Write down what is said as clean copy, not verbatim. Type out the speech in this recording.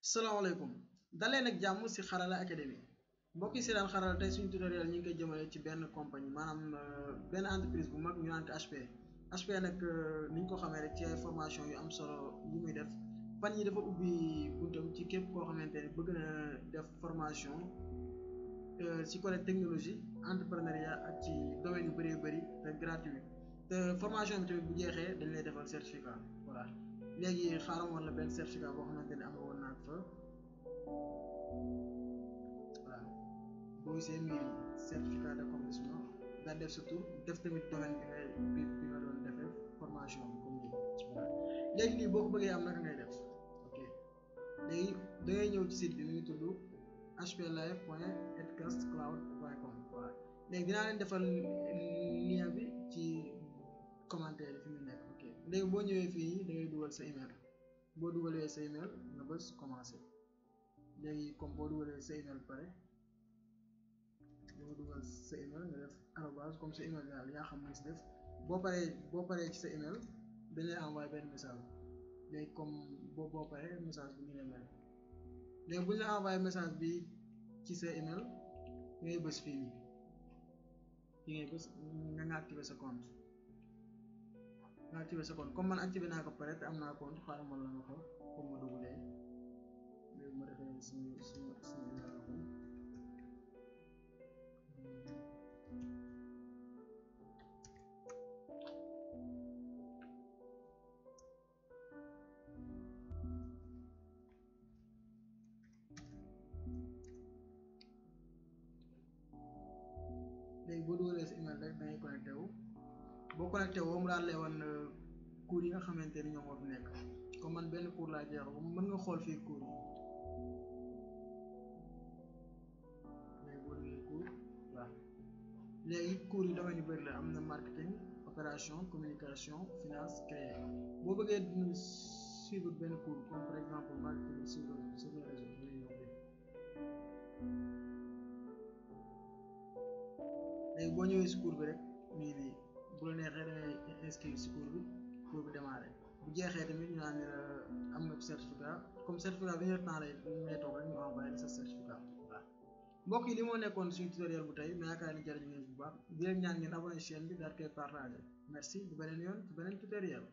salaamaaleykum daleen ak jàmm ci Xarala Academy mbokk yi si daan Xarala tey suñu tutoriel ñu ngi koy jëmale ci benn compagnie maanaam benn entreprise bu mag ñu naan ko HP. HP nag ni ñu ko xamee rek ci ay formation yu am solo yu muy def fan yi dafa ubbi buntam ci képp koo xamante ni bëgg na def formation ci côté technologie entrepreneuriat ak ci domaine yu bëri te gratuit te formation bi tamit bu jeexee dañ lay defal certificat voilà. léegi xaaral woon la benn certificat boo xamante ne am woon naa fa voilà boo gisee muy certificat d'accomplissement nga def sa tur def tamit domaine bi nga doon defee formation bi comme nii léegi lii boo ko bëggee am naka ngay def ok léegi da ngay ñëw ci site bi mi ngi tudd hplive.edcastcloud.com voilà léegi dinaa leen defal lien bi ci commentaire yi fi mu nekk ok léegi boo ñëwee fii da ngay dugal sa email boo dugalee sa email nga bës commencé léegi comme boo dugalee sa email pare boo dugal sa email nga def arobase comme sa email daal yaa xam ne si def boo paree ci sa email dañ lay envoyé benn message léegi comme boo paree message bi ñu lay mel léegi bu ñu la envoyé message bi ci sa email ngay bës fii nii fi ngay bës nga activer sa compte. nga activé sa compte comme man activé naa ko pare te am naa compte xaaral ma la nga ko comme ma dugalee léegi ma defee suñu léegi boo dugalee sa email rek da ngay connecté wu boo connecté woo mu daal lay wan cours yi nga xamante ni ñoom moo fi nekk comme man benn cours laa jeexal mën nga xool fii cours yi léegi boo duggee cours waaw léegi cours yi domaine yu bëri la am na marketing opération communication finance créer boo bëggee suivre benn cours comme par exemple marketing sur les réseaux léegi boo ñëwee si cours bi rek nii nii bu la neexee da ngay inscrire si cours bi démarré bu jeexee tamit ñu naan am nga certificat comme certificat bi ñu temps lay toog rek ñu envoyé sa certificat voilà mbokk yi li moo nekkoon suñu tutoriel bu tey mais yaakaar ni jariñ ngeen bu baax di leen ñaan ngeen abonné chaîne bi daal koy partagé merci bu beneen yoon ci beneen tutoriel